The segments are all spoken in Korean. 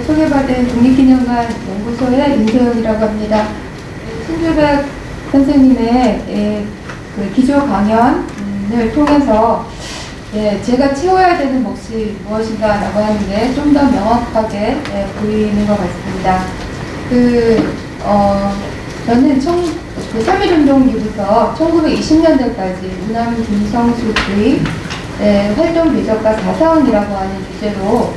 소개받은 국립기념관 연구소의 임소영이라고 합니다. 신주백 선생님의 그 기조 강연을 통해서 제가 채워야 되는 몫이 무엇인가라고 하는 게 좀 더 명확하게 보이는 것 같습니다. 저는 3.1운동기부터 1920년대까지 우남 김성수의 활동 궤적과 사상이라고 하는 주제로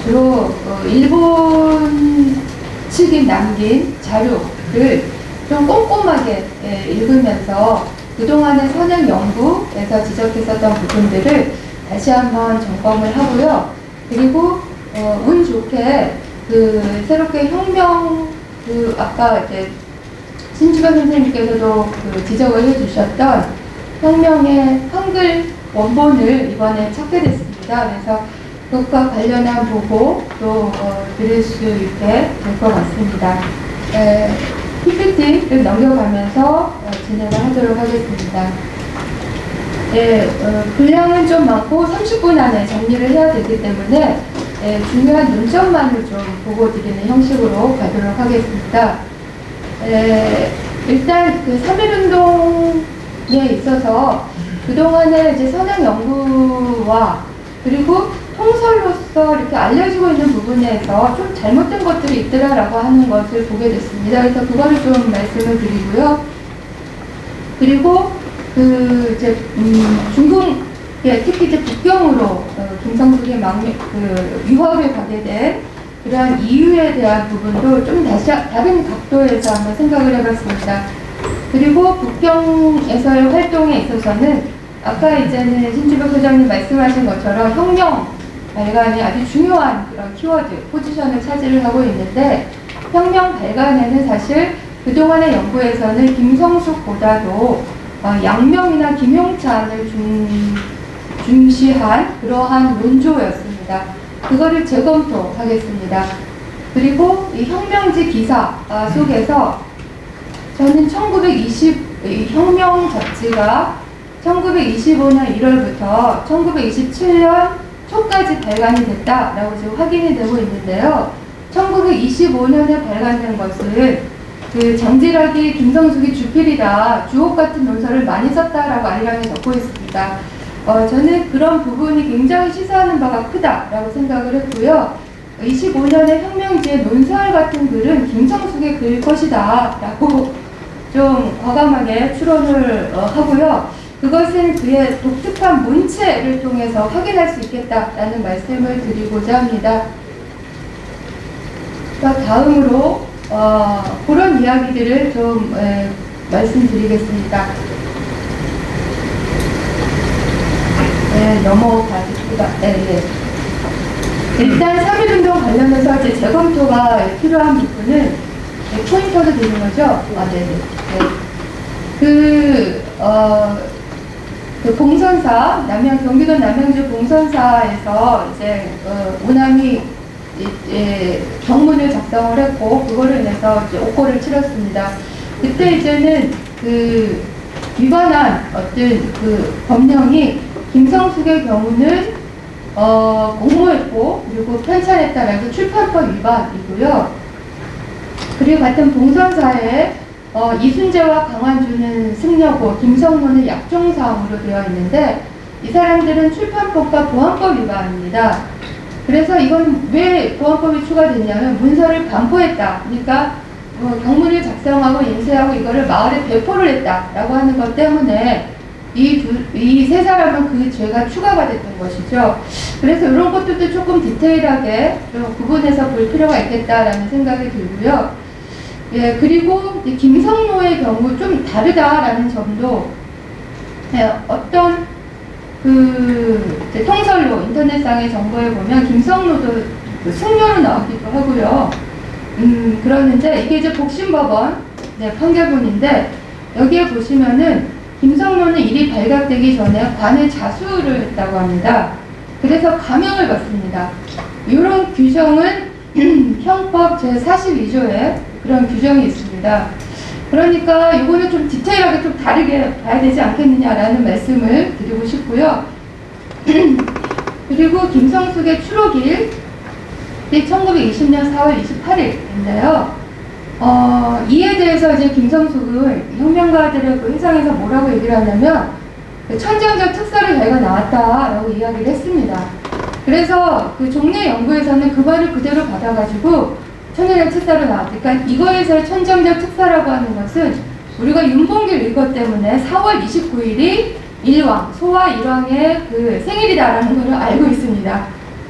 주로 일본 측이 남긴 자료를 좀 꼼꼼하게 읽으면서 그동안의 선행 연구에서 지적했었던 부분들을 다시 한번 점검을 하고요. 그리고 운 좋게 새롭게 혁명 아까 이제 신주가 선생님께서도 지적을 해주셨던 혁명의 한글 원본을 이번에 찾게 됐습니다. 그래서 그것과 관련한 보고도 드릴 수 있게 될 것 같습니다. PPT를 넘겨가면서 진행을 하도록 하겠습니다. 분량은 좀 많고 30분 안에 정리를 해야 되기 때문에 중요한 논점만을 좀 보고 드리는 형식으로 가도록 하겠습니다. 일단 3.1운동에 있어서 그동안의 이제 선행 연구와 그리고 통설로서 이렇게 알려지고 있는 부분에서 좀 잘못된 것들이 있더라라고 하는 것을 보게 됐습니다. 그래서 그거를 좀 말씀을 드리고요. 그리고 중국에 특히 이제 북경으로 김성숙의 유학을 가게 된 그러한 이유에 대한 부분도 좀 다른 각도에서 한번 생각을 해봤습니다. 그리고 북경에서의 활동에 있어서는 아까 이제는 신주백 소장님 말씀하신 것처럼 혁명 발간이 아주 중요한 그런 키워드, 포지션을 차지를 하고 있는데 혁명 발간에는 사실 그동안의 연구에서는 김성숙보다도 양명이나 김용찬을 중시한 그러한 논조였습니다. 그거를 재검토하겠습니다. 그리고 이 혁명지 기사 속에서 저는 혁명 잡지가 1925년 1월부터 1927년 초까지 발간이 됐다라고 지금 확인이 되고 있는데요. 1925년에 발간된 것은 장지락이 김성숙이 주필이라 주옥 같은 논설을 많이 썼다라고 알량에 적고 있습니다. 저는 그런 부분이 굉장히 시사하는 바가 크다라고 생각을 했고요. 25년의 혁명지의 논설 같은 글은 김성숙의 글일 것이다 라고 좀 과감하게 추론을 하고요. 그것은 그의 독특한 문체를 통해서 확인할 수 있겠다라는 말씀을 드리고자 합니다. 다음으로 그런 이야기들을 좀 말씀드리겠습니다. 넘어가겠습니다. 일단 3.1운동 관련해서 이제 재검토가 필요한 부분은 포인터도 되는 거죠? 봉선사, 경기도 남양주 봉선사에서 이제 우남이 경문을 작성을 했고 그거를 인해서 이제 옥고를 치렀습니다. 그때 이제는 위반한 어떤 법령이 김성숙의 경우는 공모했고 그리고 편찬했다라서 출판법 위반이고요. 그리고 같은 봉선사에 이순재와 강환주는 승려고 김성모는 약종사항으로 되어 있는데 이 사람들은 출판법과 보안법 위반입니다. 그래서 이건 왜 보안법이 추가됐냐면 문서를 반포했다. 그러니까 경문을 작성하고 인쇄하고 이거를 마을에 배포를 했다라고 하는 것 때문에 이 세 사람은 그 죄가 추가가 됐던 것이죠. 그래서 이런 것들도 조금 디테일하게 좀 구분해서 볼 필요가 있겠다라는 생각이 들고요. 그리고 김성로의 경우 좀 다르다라는 점도 어떤 통설로 인터넷상의 정보에 보면 김성로도 승려로 나오기도 하고요. 그러는데 이게 이제 복심법원 판결문인데 여기에 보시면은 김성로는 일이 발각되기 전에 관에 자수를 했다고 합니다. 그래서 감형을 받습니다. 이런 규정은 형법 제42조에 그런 규정이 있습니다. 그러니까 이거는 좀 디테일하게 좀 다르게 봐야 되지 않겠느냐라는 말씀을 드리고 싶고요. 그리고 김성숙의 추록일 1920년 4월 28일인데요. 이에 대해서 이제 김성숙은 혁명가들의 그 회상에서 뭐라고 얘기를 하냐면 천정적 특사를 자기가 나왔다라고 이야기를 했습니다. 그래서 그 종래 연구에서는 그 말을 그대로 받아가지고 천정적 특사로 나왔다. 그러니까 이거에서의 천정적 특사라고 하는 것은 우리가 윤봉길 일거 때문에 4월 29일이 일왕, 소와 일왕의 그 생일이다라는 것을 알고 있습니다.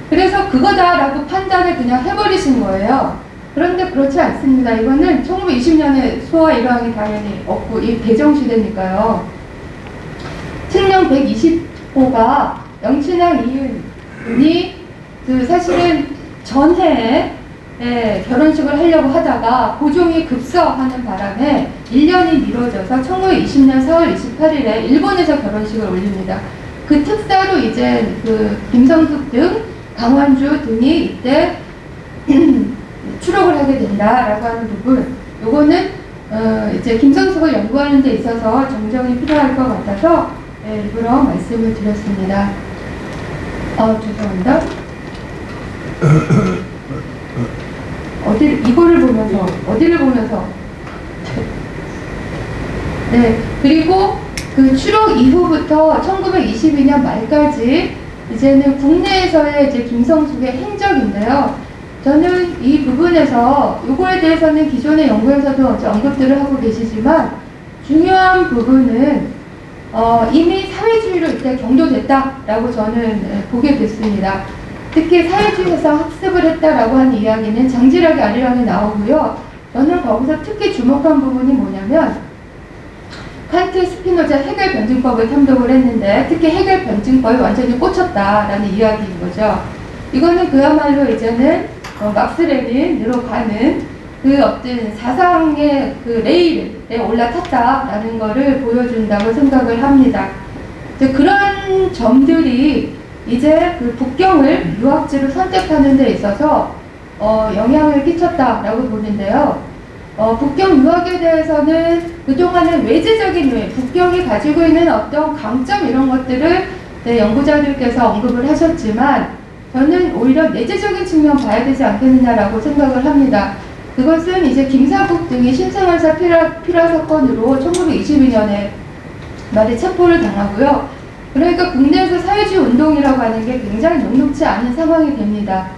그래서 그거다라고 판단을 그냥 해버리신 거예요. 그런데 그렇지 않습니다. 이거는 1920년에 소와 일왕이 당연히 없고, 이 대정시대니까요. 칠령 120호가 영친왕 이은이 그 사실은 전해에 결혼식을 하려고 하다가 고종이 급서하는 바람에 1년이 미뤄져서 1920년 4월 28일에 일본에서 결혼식을 올립니다. 그 특사로 이제 그 김성숙 등 강환주 등이 이때 추록을 하게 된다라고 하는 부분, 요거는 이제 김성숙을 연구하는 데 있어서 정정이 필요할 것 같아서 일부러 말씀을 드렸습니다. 죄송합니다. 어디를 보면서 네, 그리고 그 추록 이후부터 1922년 말까지 이제는 국내에서의 이제 김성숙의 행적인데요. 저는 이 부분에서 요거에 대해서는 기존의 연구에서도 언급들을 하고 계시지만 중요한 부분은 이미 사회주의로 이때 경도됐다라고 저는 보게 됐습니다. 특히 사회주의 사상 학습을 했다라고 하는 이야기는 장질하게 아리랑에 나오고요. 저는 거기서 특히 주목한 부분이 뭐냐면 칸트, 스피노자, 헤겔 변증법을 탐독을 했는데 특히 헤겔 변증법이 완전히 꽂혔다라는 이야기인 거죠. 이거는 그야말로 이제는 막스 레닌으로 가는 그 어떤 사상의 그 레일에 올라탔다라는 것을 보여준다고 생각을 합니다. 이제 그런 점들이 이제 그 북경을 유학지로 선택하는 데 있어서 영향을 끼쳤다라고 보는데요. 북경 유학에 대해서는 그동안은 외제적인 요인, 북경이 가지고 있는 어떤 강점 이런 것들을 연구자들께서 언급을 하셨지만 저는 오히려 내재적인 측면 봐야 되지 않겠느냐라고 생각을 합니다. 그것은 이제 김사국 등이 신생활사 피라 사건으로 1922년에 말에 체포를 당하고요. 그러니까 국내에서 사회주의 운동이라고 하는 게 굉장히 녹록지 않은 상황이 됩니다.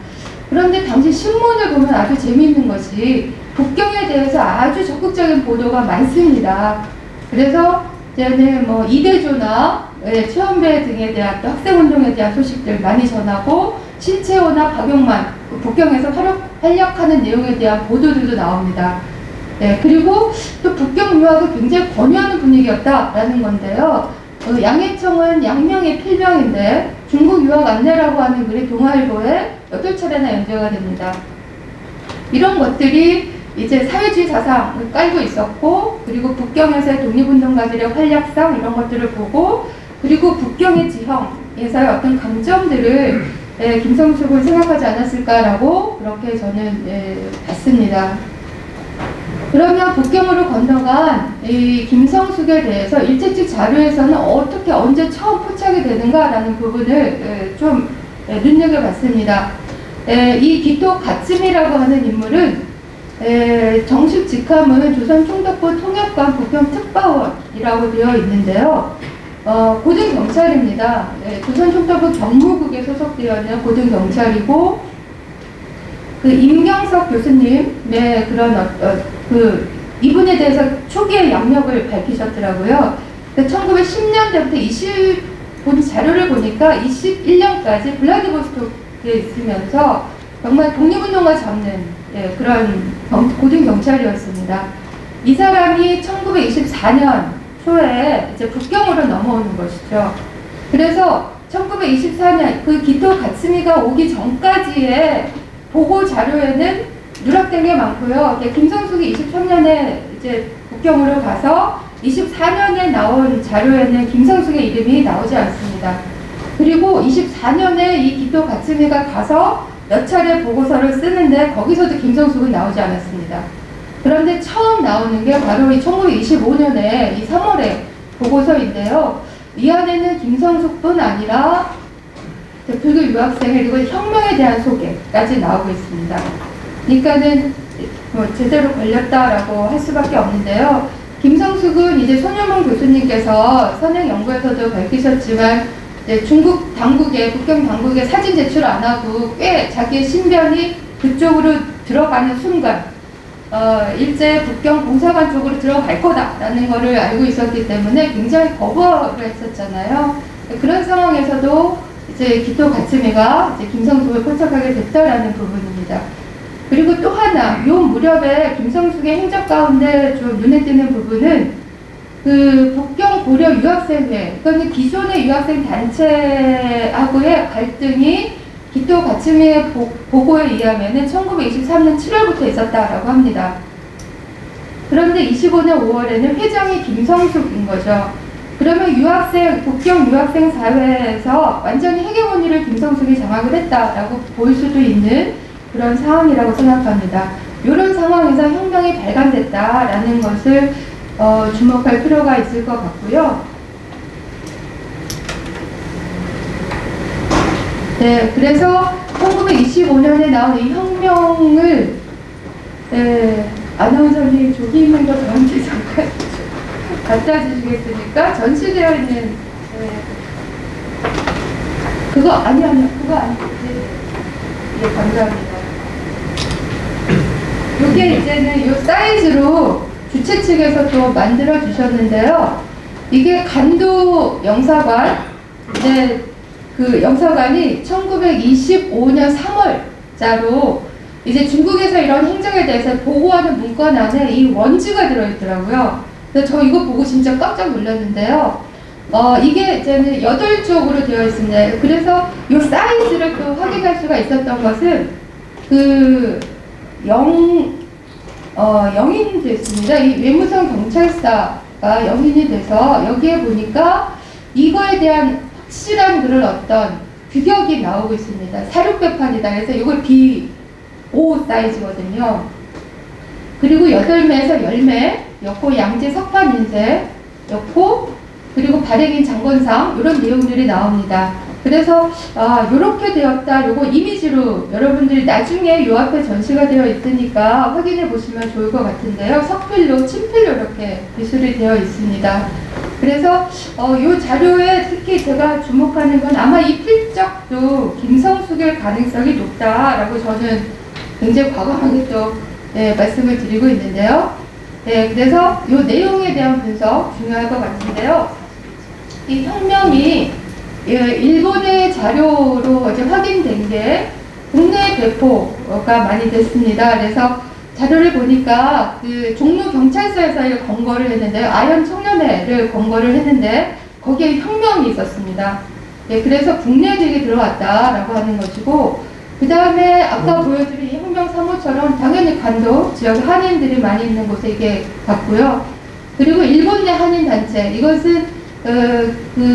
그런데 당시 신문을 보면 아주 재미있는 것이 북경에 대해서 아주 적극적인 보도가 많습니다. 그래서 이제는 뭐 이대조나 최원배 등에 대한 또 학생운동에 대한 소식들 많이 전하고 신채호나 박용만 북경에서 활약하는 내용에 대한 보도들도 나옵니다. 네, 그리고 또 북경 유학을 굉장히 권유하는 분위기였다라는 건데요. 양해청은 양명의 필명인데 중국 유학 안내라고 하는 글이 동아일보에 8차례나 연재가 됩니다. 이런 것들이 이제 사회주의 사상을 깔고 있었고, 그리고 북경에서의 독립운동가들의 활약상 이런 것들을 보고, 그리고 북경의 지형에서의 어떤 강점들을 김성숙은 생각하지 않았을까라고 그렇게 저는 봤습니다. 그러면 북경으로 건너간 이 김성숙에 대해서 일제측 자료에서는 어떻게 언제 처음 포착이 되는가라는 부분을 좀 눈여겨봤습니다. 이 기토 가츠미라고 하는 인물은 정식 직함은 조선총독부 통역관 북경특파원이라고 되어 있는데요. 고등경찰입니다. 조선총독부 경무국에 소속되어 있는 고등경찰이고, 그 임경석 교수님의 그런 이분에 대해서 초기의 양력을 밝히셨더라고요. 1910년대부터 본 자료를 보니까 21년까지 블라디보스토크에 있으면서 정말 독립운동가 잡는 그런 고등경찰이었습니다. 이 사람이 1924년 초에 이제 북경으로 넘어오는 것이죠. 그래서 1924년 그 기토 가츠미가 오기 전까지의 보고 자료에는 누락된 게 많고요. 김성숙이 23년에 이제 북경으로 가서 24년에 나온 자료에는 김성숙의 이름이 나오지 않습니다. 그리고 24년에 이 기토 가츠미가 가서 몇 차례 보고서를 쓰는데 거기서도 김성숙은 나오지 않았습니다. 그런데 처음 나오는 게 바로 이 1925년에 이 3월에 보고서인데요. 이 안에는 김성숙뿐 아니라 불교 유학생의 그리고 혁명에 대한 소개까지 나오고 있습니다. 그러니까는 뭐 제대로 걸렸다라고 할 수밖에 없는데요. 김성숙은 이제 손유문 교수님께서 선행 연구에서도 밝히셨지만 이제 중국 당국에 북경 당국에 사진 제출 안 하고 꽤 자기의 신변이 그쪽으로 들어가는 순간 일제 북경 공사관 쪽으로 들어갈 거다라는 것을 알고 있었기 때문에 굉장히 거부를 했었잖아요. 그런 상황에서도 이제 기토 가츠미가 이제 김성숙을 포착하게 됐다라는 부분입니다. 그리고 또 하나, 요 무렵에 김성숙의 행적 가운데 좀 눈에 띄는 부분은 그 북경 고려 유학생회, 그러니까 기존의 유학생 단체하고의 갈등이 기토 가츠미의 보고에 의하면은 1923년 7월부터 있었다라고 합니다. 그런데 25년 5월에는 회장이 김성숙인 거죠. 그러면 북경 유학생 사회에서 완전히 헤게모니를 김성숙이 장악을 했다라고 볼 수도 있는 그런 상황이라고 생각합니다. 이런 상황에서 혁명이 발간됐다라는 것을 주목할 필요가 있을 것 같고요. 네, 그래서 1925년에 나온 이 혁명을 아나운서님 저기 있는 거 저한테 잠깐 갖다 주시겠습니까? 전시되어 있는 그거 아니요 그거 아니고 예, 감사합니다. 이게 이제는 이 사이즈로 주최 측에서 또 만들어 주셨는데요. 이게 간도 영사관, 이제 그 영사관이 1925년 3월자로 이제 중국에서 이런 행적에 대해서 보고하는 문건 안에 이 원지가 들어있더라고요. 그래서 저 이거 보고 진짜 깜짝 놀랐는데요. 이게 이제는 8쪽으로 되어 있습니다. 그래서 이 사이즈를 또 확인할 수가 있었던 것은 영인이 됐습니다. 이 외무성 경찰사가 영인이 돼서 여기에 보니까 이거에 대한 확실한 그런 어떤 규격이 나오고 있습니다. 사륙배판이다. 그래서 이걸 B5 사이즈거든요. 그리고 8매에서 10매, 여포 양지 석판 인쇄, 여포, 그리고 발행인 장건상 이런 내용들이 나옵니다. 그래서 이렇게 되었다. 요거 이미지로 여러분들이 나중에 요 앞에 전시가 되어 있으니까 확인해 보시면 좋을 것 같은데요. 석필로, 친필로 이렇게 기술이 되어 있습니다. 그래서 요 자료에 특히 제가 주목하는 건 아마 이 필적도 김성숙의 가능성이 높다라고 저는 굉장히 과감하게 또 말씀을 드리고 있는데요. 네, 그래서 요 내용에 대한 분석 중요할 것 같은데요. 이 혁명이 일본의 자료로 이제 확인된 게 국내 배포가 많이 됐습니다. 그래서 자료를 보니까 그 종로 경찰서에서 검거를 했는데요. 아현 청년회를 검거를 했는데 거기에 혁명이 있었습니다. 예, 그래서 국내직이 들어왔다라고 하는 것이고, 그 다음에 아까 보여드린 혁명 3호처럼 당연히 간도 지역 한인들이 많이 있는 곳에 이게 갔고요. 그리고 일본 내 한인 단체, 이것은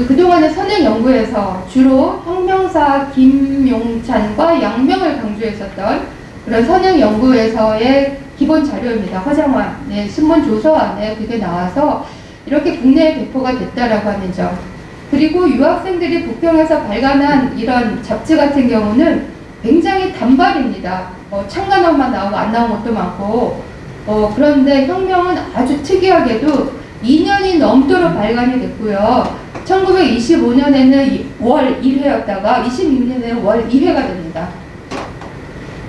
그동안의 선행 연구에서 주로 혁명사 김용찬과 양명을 강조했었던 그런 선행 연구에서의 기본 자료입니다. 화장관, 신문 조서 안에 그게 나와서 이렇게 국내에 배포가 됐다라고 하는 점. 그리고 유학생들이 북경에서 발간한 이런 잡지 같은 경우는 굉장히 단발입니다. 창간호만 나오고 안 나온 것도 많고, 그런데 혁명은 아주 특이하게도 2년이 넘도록 발간이 됐고요. 1925년에는 월 1회였다가 26년에는 월 2회가 됩니다.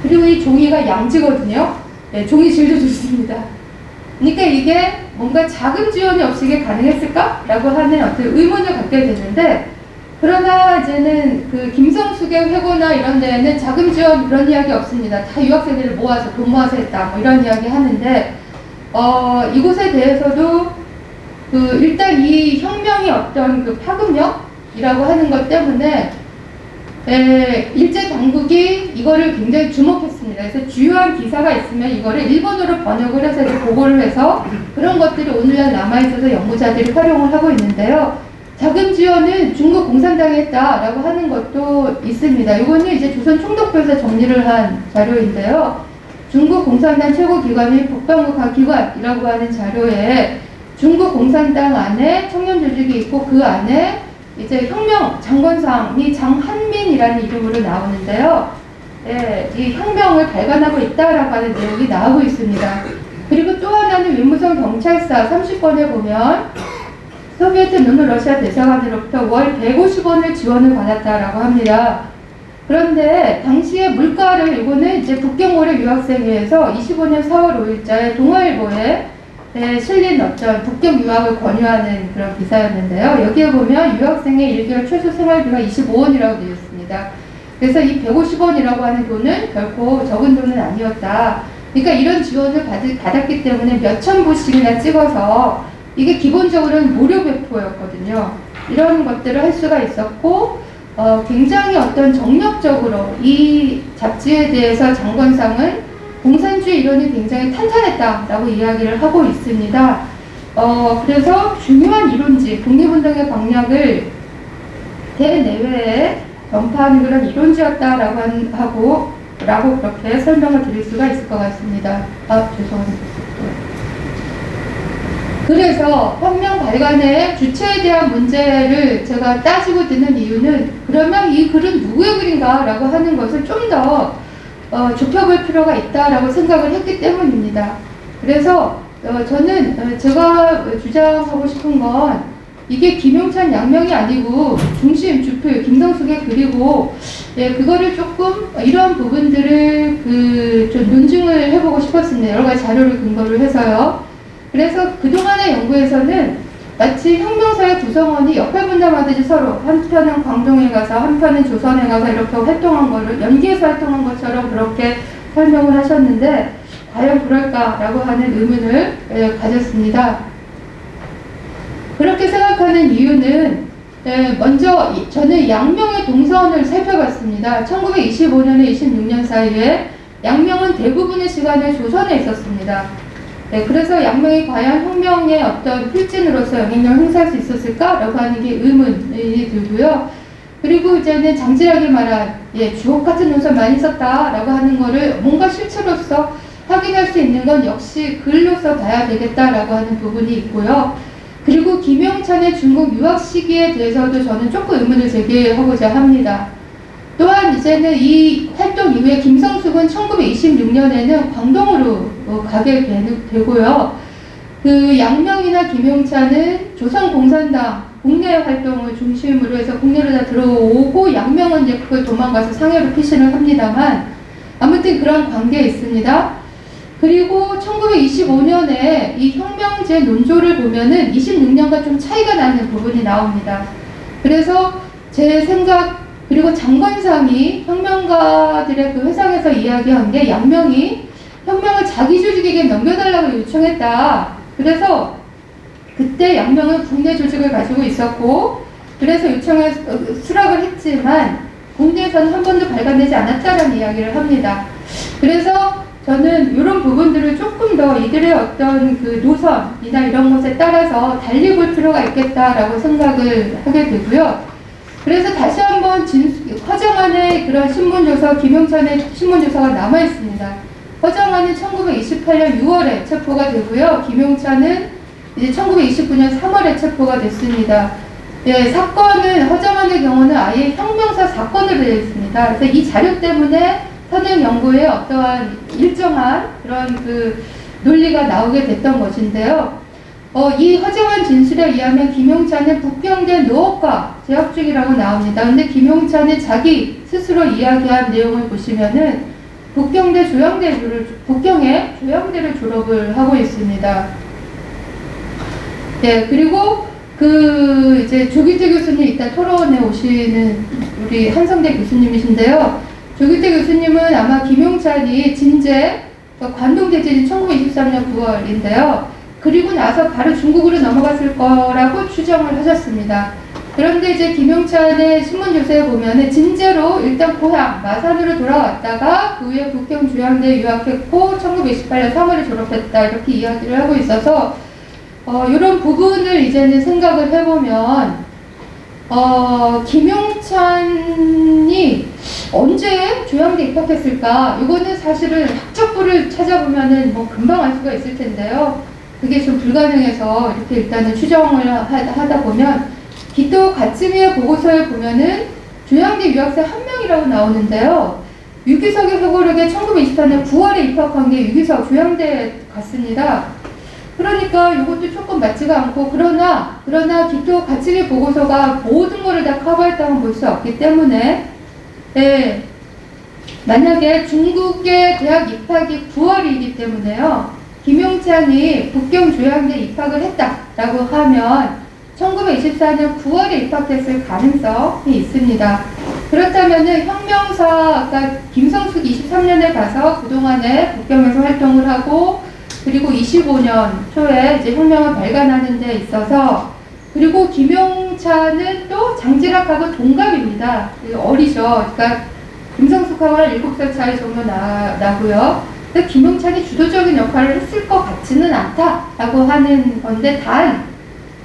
그리고 이 종이가 양지거든요. 네, 종이 질도 좋습니다. 그러니까 이게 뭔가 자금 지원이 없이 이게 가능했을까? 라고 하는 어떤 의문을 갖게 되는데, 그러나 이제는 그 김성숙의 회고나 이런 데에는 자금 지원 그런 이야기 없습니다. 다 유학생들을 모아서 돈 모아서 했다. 뭐 이런 이야기 하는데, 이곳에 대해서도 일단 이 혁명이 어떤 그 파급력이라고 하는 것 때문에 일제 당국이 이거를 굉장히 주목했습니다. 그래서 주요한 기사가 있으면 이거를 일본어로 번역을 해서 보고를 해서 그런 것들이 오늘날 남아있어서 연구자들이 활용을 하고 있는데요. 자금 지원은 중국 공산당이 했다라고 하는 것도 있습니다. 이거는 이제 조선 총독부에서 정리를 한 자료인데요. 중국 공산당 최고기관인 북방국학기관이라고 하는 자료에 중국 공산당 안에 청년 조직이 있고 그 안에 이제 혁명 장건상이 장한민이라는 이름으로 나오는데요. 예, 이 혁명을 발간하고 있다라고 하는 내용이 나오고 있습니다. 그리고 또 하나는 외무성 경찰사 30권에 보면 소비에트 노무 러시아 대사관으로부터 월 150원을 지원을 받았다라고 합니다. 그런데 당시에 물가를 이거는 이제 북경고려 유학생회에서 25년 4월 5일자에 동아일보에 실린 어떤 북경 유학을 권유하는 그런 기사였는데요. 여기에 보면 유학생의 1개월 최소 생활비가 25원이라고 되어 있습니다. 그래서 이 150원이라고 하는 돈은 결코 적은 돈은 아니었다. 그러니까 이런 지원을 받았기 때문에 몇천 부씩이나 찍어서 이게 기본적으로는 무료 배포였거든요. 이런 것들을 할 수가 있었고 굉장히 어떤 정력적으로 이 잡지에 대해서 장건상은 공산주의 이론이 굉장히 탄탄했다라고 이야기를 하고 있습니다. 그래서 중요한 이론지, 독립운동의 방향을 대내외에 전파하는 그런 이론지였다라고 라고 그렇게 설명을 드릴 수가 있을 것 같습니다. 죄송합니다. 그래서 혁명 발간의 주체에 대한 문제를 제가 따지고 듣는 이유는 그러면 이 글은 누구의 글인가 라고 하는 것을 좀 더 좁혀볼 필요가 있다라고 생각을 했기 때문입니다. 그래서 저는 제가 주장하고 싶은 건 이게 김용찬 양명이 아니고 중심, 주필, 김성숙의 글이고 그거를 조금 이러한 부분들을 좀 논증을 해보고 싶었습니다. 여러 가지 자료를 근거로 해서요. 그래서 그동안의 연구에서는 마치 혁명사의 구성원이 역할 분담하듯이 서로 한편은 광동에 가서 한편은 조선에 가서 이렇게 활동한 거를 연기해서 활동한 것처럼 그렇게 설명을 하셨는데 과연 그럴까라고 하는 의문을 가졌습니다. 그렇게 생각하는 이유는 먼저 저는 양명의 동선을 살펴봤습니다. 1925년에 26년 사이에 양명은 대부분의 시간을 조선에 있었습니다. 그래서 양명이 과연 혁명의 어떤 필진으로서 영향력을 행사할 수 있었을까라고 하는 게 의문이 들고요. 그리고 이제는 장질하게 말한 주옥 같은 논설 많이 썼다라고 하는 거를 뭔가 실체로서 확인할 수 있는 건 역시 글로서 봐야 되겠다라고 하는 부분이 있고요. 그리고 김영찬의 중국 유학 시기에 대해서도 저는 조금 의문을 제기하고자 합니다. 또한 이제는 이 활동 이후에 김성숙은 1926년에는 광동으로 가게 되고요. 그 양명이나 김용찬은 조선공산당 국내 활동을 중심으로 해서 국내로 다 들어오고 양명은 이제 그걸 도망가서 상해로 피신을 합니다만 아무튼 그런 관계에 있습니다. 그리고 1925년에 이 혁명제 논조를 보면은 26년과 좀 차이가 나는 부분이 나옵니다. 그래서 제 생각 그리고 장건상이 혁명가들의 그 회상에서 이야기한 게 양명이 혁명을 자기 조직에게 넘겨달라고 요청했다. 그래서 그때 양명은 국내 조직을 가지고 있었고 그래서 요청을 수락을 했지만 국내에서는 한 번도 발간되지 않았다는 이야기를 합니다. 그래서 저는 이런 부분들을 조금 더 이들의 어떤 그 노선이나 이런 것에 따라서 달리 볼 필요가 있겠다라고 생각을 하게 되고요. 그래서 다시 한번 허정안의 그런 신문조서, 김용찬의 신문조서가 남아 있습니다. 허정안은 1928년 6월에 체포가 되고요. 김용찬은 이제 1929년 3월에 체포가 됐습니다. 사건은 허정안의 경우는 아예 혁명사 사건으로 되어 있습니다. 그래서 이 자료 때문에 선행 연구에 어떠한 일정한 그런 그 논리가 나오게 됐던 것인데요. 이 허정안 진술에 의하면 김용찬은 북경대 노업과 재학 중이라고 나옵니다. 근데 김용찬은 자기 스스로 이야기한 내용을 보시면은 북경의 조영대를 졸업을 하고 있습니다. 그리고 이제 조기태 교수님 이따 토론에 오시는 우리 한성대 교수님이신데요. 조기태 교수님은 아마 김용찬이 진제, 관동 대지진 1923년 9월인데요. 그리고 나서 바로 중국으로 넘어갔을 거라고 추정을 하셨습니다. 그런데 이제 김용찬의 신문조서에 보면은 진제로 일단 고향 마산으로 돌아왔다가 그 후에 북경 주양대에 유학했고 1928년 3월에 졸업했다 이렇게 이야기를 하고 있어서 이런 부분을 이제는 생각을 해보면 김용찬이 언제 조양대 입학했을까? 이거는 사실은 학적부를 찾아보면은 뭐 금방 알 수가 있을 텐데요. 그게 좀 불가능해서 이렇게 일단은 추정을 하다 보면 기또 가츠미의 보고서에 보면은 조양대 유학생 한 명이라고 나오는데요. 유기석의 회고록에 1924년 9월에 입학한 게 유기석 조양대에 갔습니다. 그러니까 이것도 조금 맞지가 않고, 그러나 기또 가츠미 보고서가 모든 거를 다 커버했다고 볼 수 없기 때문에, 예, 만약에 중국의 대학 입학이 9월이기 때문에요, 김용찬이 북경 조양대 입학을 했다라고 하면 1924년 9월에 입학했을 가능성이 있습니다. 그렇다면은 혁명사, 아까 김성숙 23년에 가서 그동안에 북경에서 활동을 하고, 그리고 25년 초에 이제 혁명을 발간하는 데 있어서, 그리고 김용찬은 또 장지락하고 동갑입니다. 어리죠. 그러니까 김성숙하고는 7살 차이 정도 나고요. 근데 김용찬이 주도적인 역할을 했을 것 같지는 않다라고 하는 건데,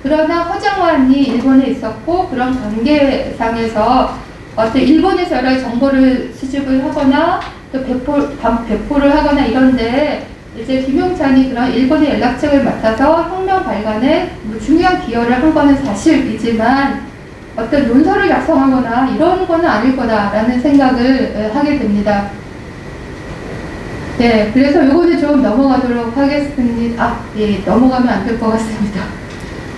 그러나 허정환이 일본에 있었고, 그런 관계상에서 어떤 일본에서 여러 가지 정보를 수집을 하거나 또 배포를 하거나 이런데, 이제 김용찬이 그런 일본의 연락책을 맡아서 혁명 발간에 중요한 기여를 한 거는 사실이지만, 어떤 논설을 작성하거나 이런 거는 아닐 거다라는 생각을 하게 됩니다. 네, 그래서 요거는 좀 넘어가도록 하겠습니다. 예, 넘어가면 안 될 것 같습니다.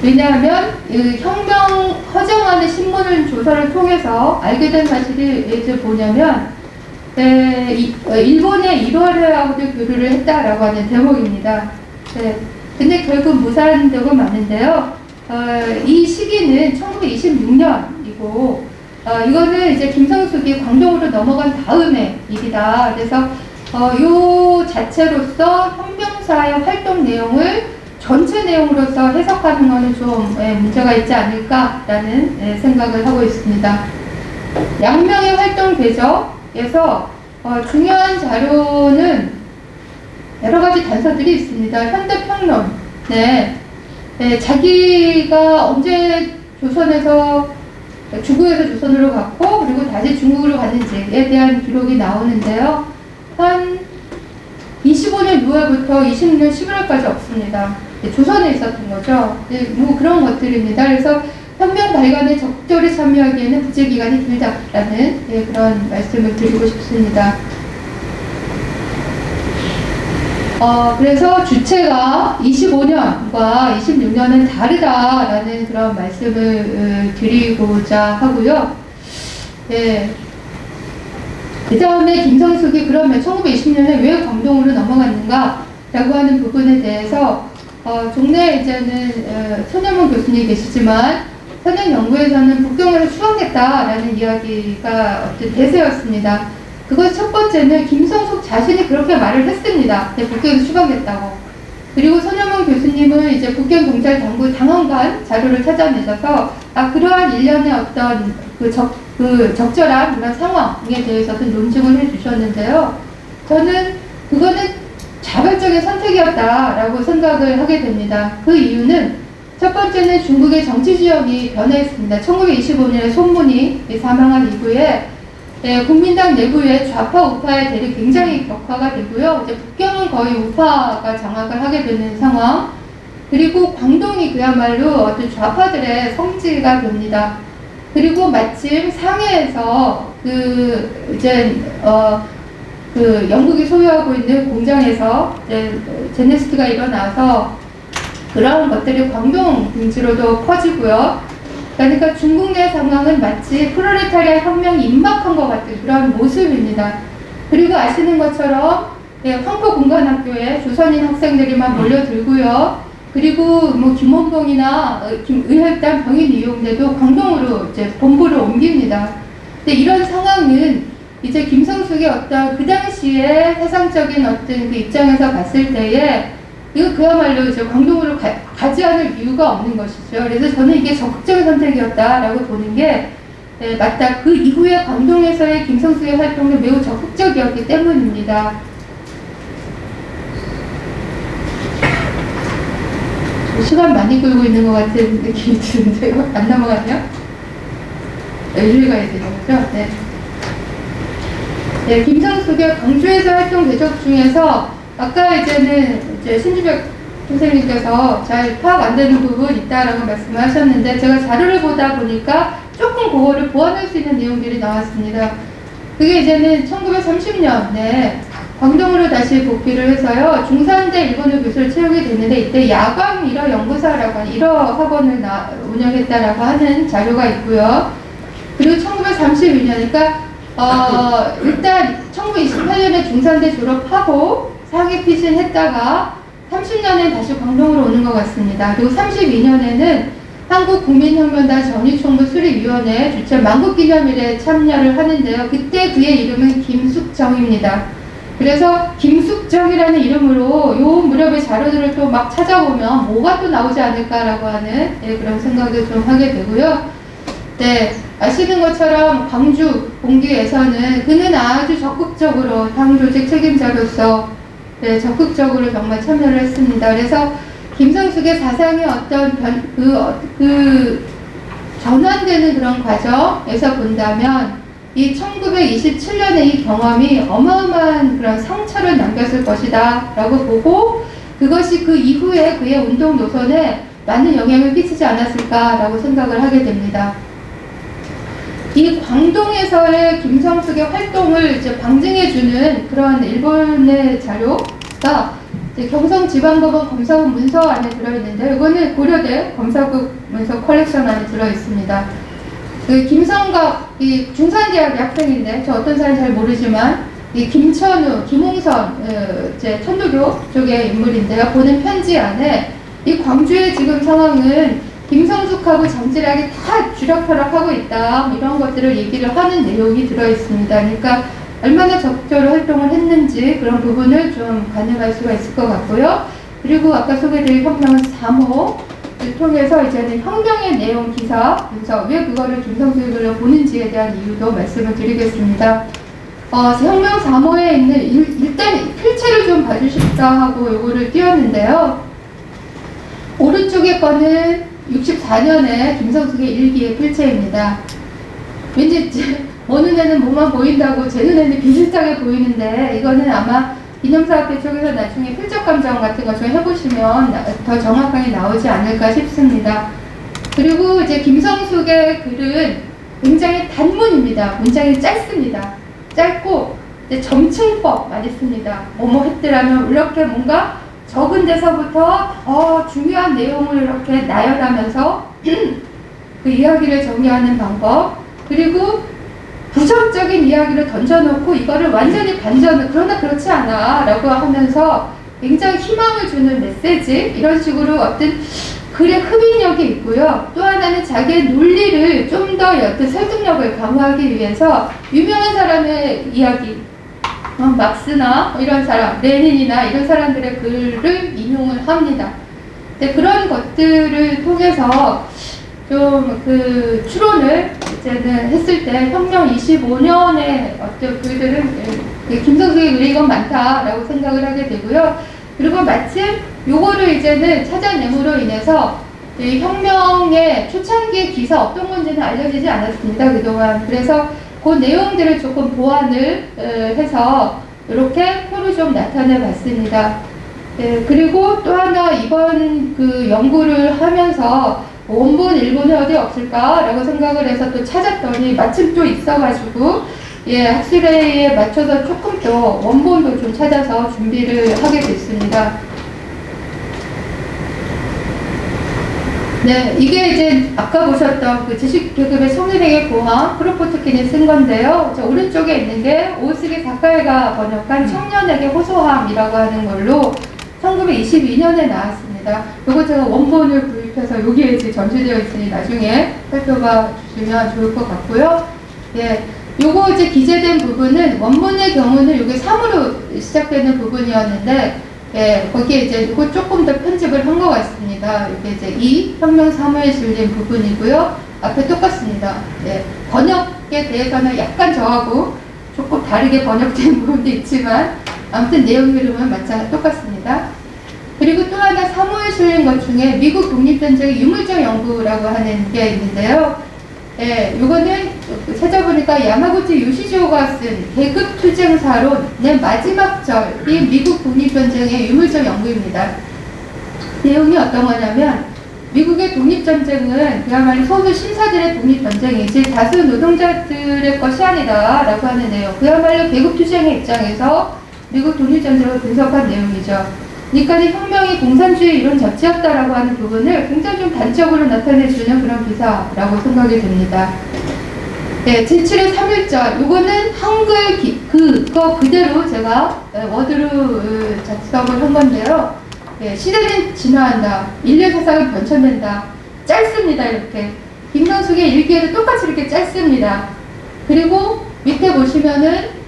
왜냐하면 혁명 허정환의 신문 조사를 통해서 알게 된 사실이 이제 뭐냐면, 일본의 일월회하고도 교류를 했다라고 하는 대목입니다. 네, 근데 결국 무산되고 마는데요. 이 시기는 1926년이고, 이거는 이제 김성숙이 광동으로 넘어간 다음의 일이다. 그래서 요 자체로서 혁명사의 활동 내용을 전체 내용으로서 해석하는 것은 좀 문제가 있지 않을까라는 생각을 하고 있습니다. 양명의 활동 궤적에서 중요한 자료는 여러 가지 단서들이 있습니다. 현대평론, 자기가 언제 중국에서 조선으로 갔고, 그리고 다시 중국으로 갔는지에 대한 기록이 나오는데요. 한 25년 6월부터 26년 11월까지 없습니다. 조선에 있었던 거죠. 뭐 그런 것들입니다. 그래서 혁명 발간에 적절히 참여하기에는 부재 기간이 길다라는 그런 말씀을 드리고 싶습니다. 그래서 주체가 25년과 26년은 다르다라는 그런 말씀을 드리고자 하고요. 그 다음에 김성숙이 그러면 1920년에 왜 광동으로 넘어갔는가 라고 하는 부분에 대해서 종래에 이제는 손혜문 교수님이 계시지만 선행연구에서는 북경에서 추방됐다라는 이야기가 어떤 대세였습니다. 그것 첫 번째는 김성숙 자신이 그렇게 말을 했습니다. 북경에서 추방됐다고. 그리고 손혜문 교수님은 이제 북경 경찰 당국 당원관 자료를 찾아내셔서 그러한 일련의 어떤 적절한 그런 상황에 대해서도 논증을 해주셨는데요. 저는 그거는 자발적인 선택이었다라고 생각을 하게 됩니다. 그 이유는 첫 번째는 중국의 정치 지형이 변화했습니다. 1925년에 손문이 사망한 이후에 국민당 내부의 좌파 우파의 대립이 굉장히 격화가 되고요. 이제 북경은 거의 우파가 장악을 하게 되는 상황. 그리고 광동이 그야말로 어떤 좌파들의 성지가 됩니다. 그리고 마침 상해에서 영국이 소유하고 있는 공장에서 제네시스가 일어나서 그런 것들이 광동 등지로도 퍼지고요. 그러니까 중국 내 상황은 마치 프롤레타리아 혁명이 임박한 것 같은 그런 모습입니다. 그리고 아시는 것처럼 황포공관학교에 조선인 학생들이만 몰려들고요. 그리고 뭐 김원봉이나 의협단 병인 이용대도 광동으로 이제 본부를 옮깁니다. 근데 이런 상황은 이제 김성숙의 어떤 그 당시에 세상적인 어떤 그 입장에서 봤을 때에 이거 그야말로 이제 광동으로 가지 않을 이유가 없는 것이죠. 그래서 저는 이게 적극적인 선택이었다라고 보는 게 맞다. 그 이후에 광동에서의 김성숙의 활동은 매우 적극적이었기 때문입니다. 시간 많이 끌고 있는 것 같은 느낌이 드는데요. 안 넘어가네요. 여기를 가야 되는 거죠? 네, 김성숙의 광주에서 활동 궤적 중에서 아까 이제 신주백 선생님께서 잘 파악 안 되는 부분 있다라고 말씀을 하셨는데, 제가 자료를 보다 보니까 조금 그거를 보완할 수 있는 내용들이 나왔습니다. 그게 이제는 1930년에 광동으로 다시 복귀를 해서요, 중산대 일본어 교수를 채우게 됐는데, 이때 야광 일어 연구사라고 하는 일어 학원을 운영했다라고 하는 자료가 있고요. 그리고 1932년, 그러니까 일단 1928년에 중산대 졸업하고 상해 피신했다가 30년에 다시 광동으로 오는 것 같습니다. 그리고 32년에는 한국국민혁명당 전위총무 수립위원회 주최 만국기념일에 참여를 하는데요. 그때 그의 이름은 김숙정입니다. 그래서 김숙정이라는 이름으로 요 무렵의 자료들을 또 막 찾아보면 뭐가 또 나오지 않을까라고 하는 그런 생각을 좀 하게 되고요. 네, 아시는 것처럼 광주 봉기에서는 그는 아주 적극적으로 당 조직 책임자로서 적극적으로 정말 참여를 했습니다. 그래서 김성숙의 사상의 어떤 전환되는 그런 과정에서 본다면 이 1927년의 이 경험이 어마어마한 그런 상처를 남겼을 것이다 라고 보고, 그것이 그 이후에 그의 운동 노선에 많은 영향을 끼치지 않았을까라고 생각을 하게 됩니다. 이 광동에서의 김성숙의 활동을 이제 방증해주는 그런 일본의 자료가 이제 경성지방법원 검사국 문서 안에 들어있는데, 이거는 고려대 검사국 문서 컬렉션 안에 들어있습니다. 그 김성각, 이 중산대학 학생인데, 저 어떤 사람인지 잘 모르지만, 이 김천우, 김홍선, 이제 천도교 쪽의 인물인데요. 보낸 편지 안에 이 광주의 지금 상황은 김성숙하고 장질하게 다 쥐락펴락하고 있다, 이런 것들을 얘기를 하는 내용이 들어있습니다. 그러니까 얼마나 적극적으로 활동을 했는지 그런 부분을 좀 가늠할 수가 있을 것 같고요. 그리고 아까 소개드린 혁명 3호를 통해서 이제는 혁명의 내용 기사, 그래서 왜 그거를 김성숙으로 보는지에 대한 이유도 말씀을 드리겠습니다. 혁명 3호에 있는 일단 필체를 좀 봐주십사 하고 요거를 띄웠는데요. 오른쪽에 거는 64년에 김성숙의 일기의 필체입니다. 왠지 어느 눈에는 뭐만 보인다고 제 눈에는 비슷하게 보이는데, 이거는 아마 기념사업회 쪽에서 나중에 필적감정 같은 거 좀 해보시면 더 정확하게 나오지 않을까 싶습니다. 그리고 이제 김성숙의 글은 굉장히 단문입니다. 문장이 짧습니다. 짧고 이제 점층법 많이 씁니다. 뭐뭐 했더라면 이렇게 뭔가 적은 데서부터 중요한 내용을 이렇게 나열하면서 그 이야기를 정리하는 방법, 그리고 부정적인 이야기를 던져놓고 이거를 완전히 그러나 그렇지 않아 라고 하면서 굉장히 희망을 주는 메시지, 이런 식으로 어떤 글의 흡입력이 있고요. 또 하나는 자기의 논리를 좀 더 어떤 설득력을 강화하기 위해서 유명한 사람의 이야기, 막스나 이런 사람, 레닌이나 이런 사람들의 글을 인용을 합니다. 근데 그런 것들을 통해서 좀 그 추론을 이제는 했을 때 혁명 25년의 어떤 글들은 김성숙의 글이 이건 많다라고 생각을 하게 되고요. 그리고 마침 요거를 이제는 찾아냄으로 인해서 이 혁명의 초창기의 기사 어떤 건지는 알려지지 않았습니다, 그동안. 그래서 그 내용들을 조금 보완을 해서 이렇게 표로 좀 나타내 봤습니다. 그리고 또 하나 이번 그 연구를 하면서 원본 일본에 어디 없을까라고 생각을 해서 또 찾았더니 마침 또 있어가지고 학술회의에 맞춰서 조금 더 원본도 좀 찾아서 준비를 하게 됐습니다. 네, 이게 이제 아까 보셨던 그 지식계급의 성리대계 고항 크로포트킨이 쓴 건데요. 저 오른쪽에 있는 게 오스기 사카이가 번역한 청년에게 호소함이라고 하는 걸로 1922년에 나왔습니다. 요거 제가 원본을 구입해서 여기에 이제 전시되어 있으니 나중에 살펴봐 주시면 좋을 것 같고요. 예, 요거 이제 기재된 부분은 원본의 경우는 요게 3으로 시작되는 부분이었는데, 예, 거기에 이제 이거 조금 더 편집을 한 것 같습니다. 이게 이제 이 혁명 3호에 실린 부분이고요. 앞에 똑같습니다. 예, 번역에 대해서는 약간 저하고 조금 다르게 번역된 부분도 있지만 아무튼 내용 흐름은 똑같습니다. 그리고 또 하나 3호에 실린 것 중에 미국 독립전쟁의 유물적 연구라고 하는 게 있는데요. 예, 요거는 찾아보니까 야마구치 요시지오가 쓴 계급투쟁사론 내 마지막 절이 미국 독립전쟁의 유물적 연구입니다. 내용이 어떤 거냐면 미국의 독립전쟁은 그야말로 소수 신사들의 독립전쟁이지 다수 노동자들의 것이 아니다 라고 하는 내용, 그야말로 계급투쟁의 입장에서 미국 독립전쟁을 분석한 내용이죠. 그러니까 혁명이 공산주의 이론 자체였다라고 하는 부분을 굉장히 좀 단적으로 나타내주는 그런 기사라고 생각이 됩니다. 네, 제7의 3.1절, 요거는 한글 그거 그대로 제가 워드로 작성을 한 건데요. 네, 시대는 진화한다. 인류 사상은 변천된다. 짧습니다, 이렇게. 김선숙의 일기에도 똑같이 이렇게 짧습니다. 그리고 밑에 보시면은,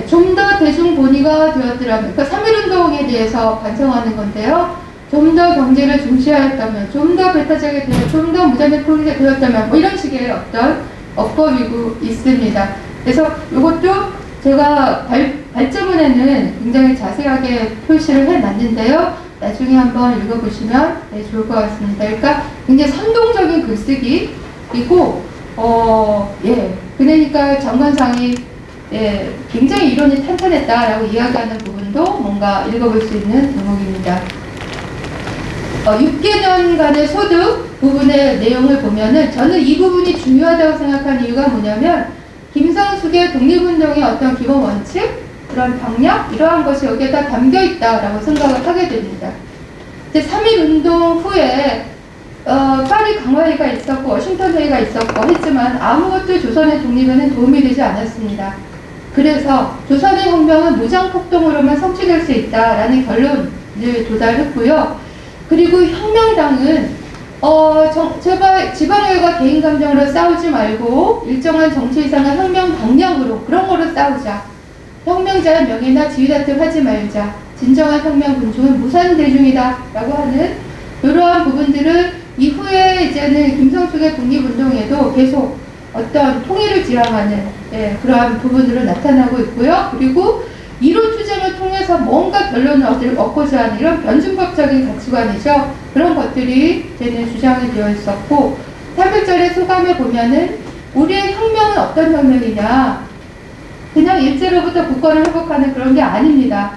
좀 더 대중 본위가 되었더라면, 그러니까 3.1운동에 대해서 반성하는 건데요. 좀 더 경제를 중시하였다면, 좀 더 배타적이 되어, 좀 더 무장의 포기가 되었다면, 뭐 이런 식의 어떤 어법이고 있습니다. 그래서 이것도 제가 발제문에는 굉장히 자세하게 표시를 해놨는데요. 나중에 한번 읽어보시면 좋을 것 같습니다. 그러니까 굉장히 선동적인 글쓰기이고, 그러니까 정관상이 굉장히 이론이 탄탄했다라고 이야기하는 부분도 뭔가 읽어볼 수 있는 대목입니다. 6개년간의 소득 부분의 내용을 보면은 저는 이 부분이 중요하다고 생각한 이유가 뭐냐면 김성숙의 독립운동의 어떤 기본 원칙, 그런 방향, 이러한 것이 여기에다 담겨 있다라고 생각을 하게 됩니다. 이제 3.1운동 후에 파리 강화회가 있었고 워싱턴 회의가 있었고 했지만 아무것도 조선의 독립에는 도움이 되지 않았습니다. 그래서 조선의 혁명은 무장폭동으로만 성취될 수 있다라는 결론을 도달했고요. 그리고 혁명당은 제발 지방의회가 개인 감정으로 싸우지 말고 일정한 정치 이상의 혁명 방향으로 그런 거로 싸우자. 혁명자의 명예나 지위 다툼하지 말자. 진정한 혁명 군중은 무산 대중이다 라고 하는 이러한 부분들을 이후에 이제는 김성숙의 독립운동에도 계속 어떤 통일을 지향하는 그러한 부분으로 나타나고 있고요. 그리고 이론 투쟁을 통해서 뭔가 결론을 얻고자 하는 이런 변증법적인 가치관이죠. 그런 것들이 이제는 주장이 되어 있었고, 3.1절의 소감에 보면은 우리의 혁명은 어떤 혁명이냐, 그냥 일제로부터 국권을 회복하는 그런 게 아닙니다.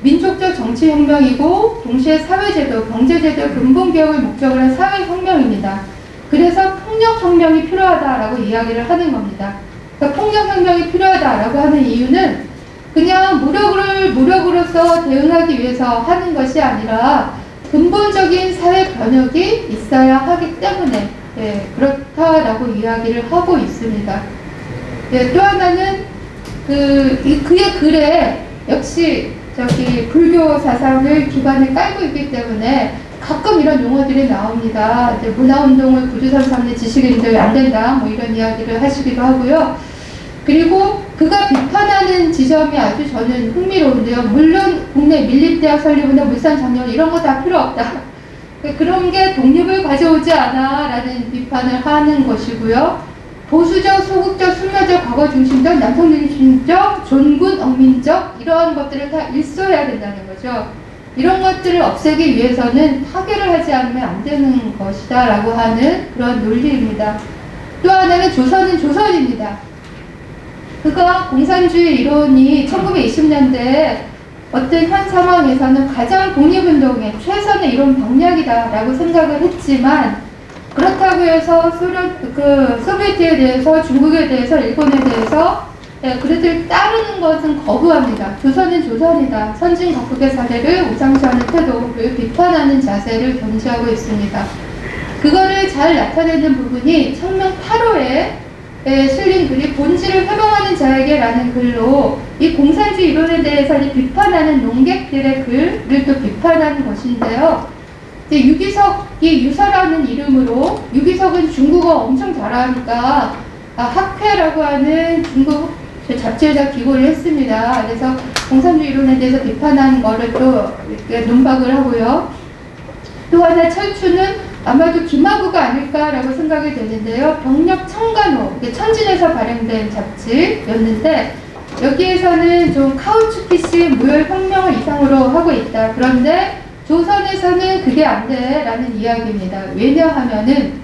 민족적 정치혁명이고 동시에 사회제도, 경제제도 근본개혁을 목적으로 한 사회혁명입니다. 그래서 폭력혁명이 필요하다라고 이야기를 하는 겁니다. 그러니까 폭력혁명이 필요하다라고 하는 이유는 그냥 무력으로서 대응하기 위해서 하는 것이 아니라 근본적인 사회 변혁이 있어야 하기 때문에 그렇다라고 이야기를 하고 있습니다. 또 하나는 그의 글에 역시 불교 사상을 기반에 깔고 있기 때문에 가끔 이런 용어들이 나옵니다. 문화운동을 구주선 삼는 지식인들 안 된다, 뭐 이런 이야기를 하시기도 하고요. 그리고 그가 비판하는 지점이 아주 저는 흥미로운데요. 물론 국내 밀립대학 설립이나 물산장려 이런 거 다 필요 없다. 그런 게 독립을 가져오지 않아 라는 비판을 하는 것이고요. 보수적, 소극적, 순화적, 과거 중심적, 남성 중심적, 존군, 억민적 이러한 것들을 다 일소해야 된다는 거죠. 이런 것들을 없애기 위해서는 파괴를 하지 않으면 안 되는 것이다 라고 하는 그런 논리입니다. 또 하나는 조선은 조선입니다. 그가 공산주의 이론이 1920년대 어떤 현 상황에서는 가장 독립운동의 최선의 이론 방향이다라고 생각을 했지만, 그렇다고 해서 소비에트에 대해서, 중국에 대해서, 일본에 대해서 그들을 따르는 것은 거부합니다. 조선은 조선이다. 선진 각국의 사례를 우상시하는 태도를 비판하는 자세를 견지하고 있습니다. 그거를 잘 나타내는 부분이 청명 8호에 실린 글이 본질을 회방하는 자에게 라는 글로 이 공산주의 이론에 대해서 비판하는 농객들의 글을 또 비판하는 것인데요. 유기석이 유서라는 이름으로, 유기석은 중국어 엄청 잘하니까 학회라고 하는 중국 잡지에다 기고를 했습니다. 그래서 공산주의 이론에 대해서 비판한 거를 또 이렇게 논박을 하고요. 또 하나 철추는 아마도 김하구가 아닐까라고 생각이 되는데요. 병력 청간호, 천진에서 발행된 잡지였는데 여기에서는 좀 카우츠키식 무혈혁명을 이상으로 하고 있다. 그런데 조선에서는 그게 안 돼 라는 이야기입니다. 왜냐하면은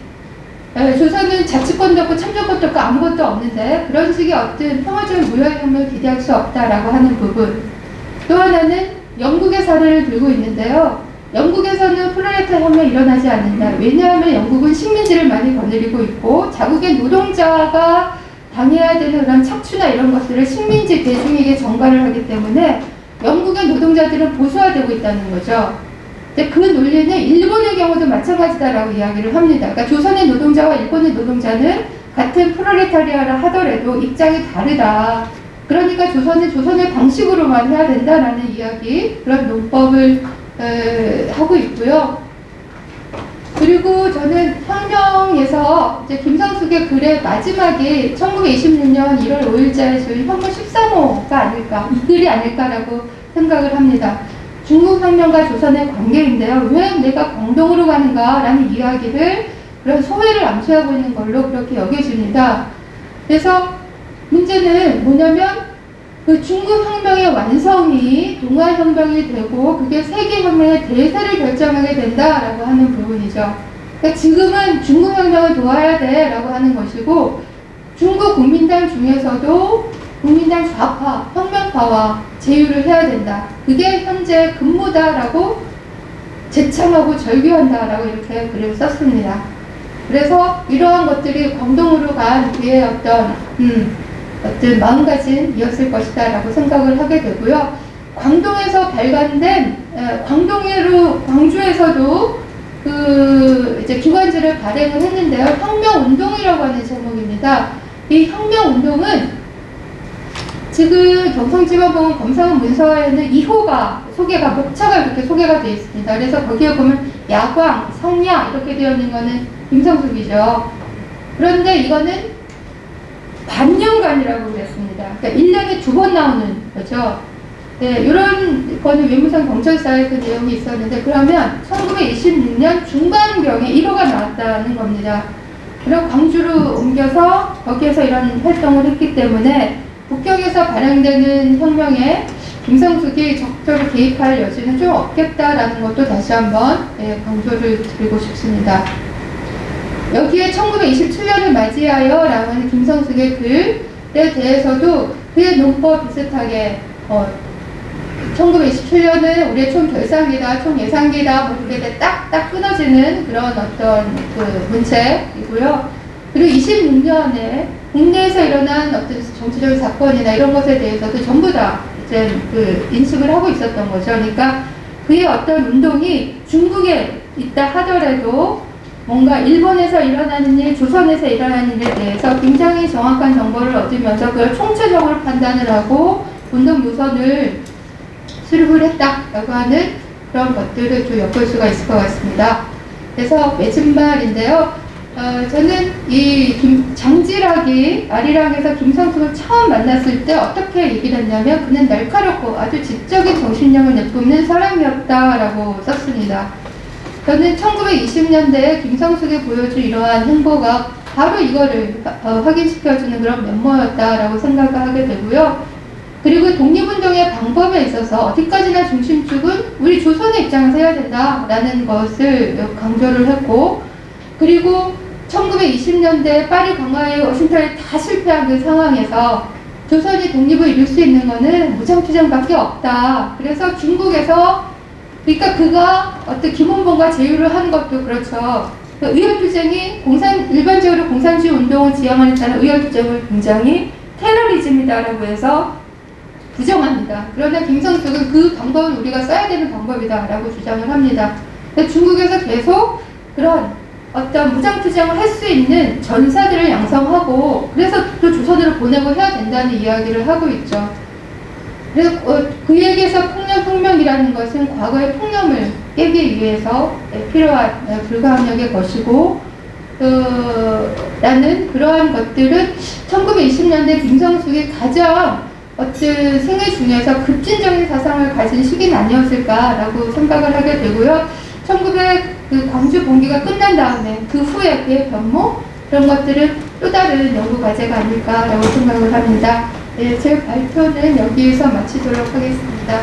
조선은 자치권도 없고 참정권도 없고 아무것도 없는데 그런 식의 어떤 평화적인 무혈혁명을 기대할 수 없다라고 하는 부분. 또 하나는 영국의 사례를 들고 있는데요. 영국에서는 프롤레타 혁명이 일어나지 않는다. 왜냐하면 영국은 식민지를 많이 거느리고 있고 자국의 노동자가 당해야 되는 그런 착취나 이런 것들을 식민지 대중에게 전가를 하기 때문에 영국의 노동자들은 보수화되고 있다는 거죠. 근데 그 논리는 일본의 경우도 마찬가지다라고 이야기를 합니다. 그러니까 조선의 노동자와 일본의 노동자는 같은 프롤레타리아라 하더라도 입장이 다르다. 그러니까 조선은 조선의 방식으로만 해야 된다라는 이야기, 그런 논법을 하고 있고요. 그리고 저는 혁명에서 이제 김성숙의 글의 마지막이 1926년 1월 5일자의 저희 혁명 13호가 아닐까, 이 글이 아닐까라고 생각을 합니다. 중국 혁명과 조선의 관계인데요. 왜 내가 광동으로 가는가? 라는 이야기를, 그런 소회를 암시하고 있는 걸로 그렇게 여겨집니다. 그래서 문제는 뭐냐면 그 중국 혁명의 완성이 동아 혁명이 되고 그게 세계 혁명의 대세를 결정하게 된다라고 하는 부분이죠. 그러니까 지금은 중국 혁명을 도와야 돼라고 하는 것이고, 중국 국민당 중에서도 국민당 좌파, 혁명파와 제휴를 해야 된다. 그게 현재 근무다라고 제창하고 절규한다라고 이렇게 글을 썼습니다. 그래서 이러한 것들이 광동으로 간 그의 어떤 마음가짐이었을 것이다 라고 생각을 하게 되고요. 광동에서 발간된, 광주에서도 그 이제 기관지를 발행을 했는데요. 혁명운동이라고 하는 제목입니다. 이 혁명운동은 지금 경성지방법원 검사원 문서에는 2호가 소개가, 목차가 이렇게 소개가 되어 있습니다. 그래서 거기에 보면 야광, 성야 이렇게 되어 있는 거는 김성숙이죠. 그런데 이거는 반년간이라고 그랬습니다. 그러니까 1년에 2번 나오는 거죠. 네, 이런 거는 외무성 경찰사에 그 내용이 있었는데, 그러면 1926년 중반경에 1호가 나왔다는 겁니다. 그리고 광주로 옮겨서 거기에서 이런 활동을 했기 때문에 북경에서 발행되는 혁명에 김성숙이 적극적으로 개입할 여지는 좀 없겠다라는 것도 다시 한번 강조를 드리고 싶습니다. 여기에 1927년을 맞이하여 라고 하는 김성숙의 글에 대해서도 그의 논법 비슷하게 1927년은 우리의 총결상기다, 총예상기다, 뭐 그게 딱 끊어지는 그런 어떤 그 문책이고요. 그리고 26년에 국내에서 일어난 어떤 정치적인 사건이나 이런 것에 대해서도 전부 다 이제 그 인식을 하고 있었던 거죠. 그러니까 그의 어떤 운동이 중국에 있다 하더라도 뭔가 일본에서 일어나는 일, 조선에서 일어나는 일에 대해서 굉장히 정확한 정보를 얻으면서 그걸 총체적으로 판단을 하고 운동 노선을 수립을 했다라고 하는 그런 것들을 좀 엿볼 수가 있을 것 같습니다. 그래서 맺은말인데요. 저는 이 장지락이 아리랑에서 김성숙을 처음 만났을 때 어떻게 얘기를 했냐면, 그는 날카롭고 아주 지적인 정신력을 내뿜는 사람이었다라고 썼습니다. 저는 1920년대에 김성숙이 보여준 이러한 행보가 바로 이거를 확인시켜주는 그런 면모였다라고 생각을 하게 되고요. 그리고 독립운동의 방법에 있어서 어디까지나 중심축은 우리 조선의 입장에서 해야 된다라는 것을 강조를 했고, 그리고 1920년대 파리 강화에 워싱턴이 다 실패한 그 상황에서 조선이 독립을 이룰 수 있는 것은 무장투쟁밖에 없다. 그래서 중국에서, 그러니까 그가 어떤 김원봉과 제휴를 한 것도 그렇죠. 의열투쟁이 일반적으로 공산주의 운동을 지향하는 자는 의열투쟁을 굉장히 테러리즘이다라고 해서 부정합니다. 그러나 김성숙은 그 방법은 우리가 써야 되는 방법이다라고 주장을 합니다. 중국에서 계속 그런 어떤 무장투쟁을 할 수 있는 전사들을 양성하고, 그래서 또 조선으로 보내고 해야 된다는 이야기를 하고 있죠. 그래서 그에게서 혁명이라는 것은 과거의 폭력을 깨기 위해서 필요한 불가항력의 것이고, 라는 그러한 것들은 1920년대 김성숙이 가장 어떤 생애 중에서 급진적인 사상을 가진 시기는 아니었을까라고 생각을 하게 되고요. 1900 광주 봉기가 끝난 다음에 그 후에 그의 변모, 그런 것들은 또 다른 연구 과제가 아닐까라고 생각을 합니다. 제 발표는 여기에서 마치도록 하겠습니다.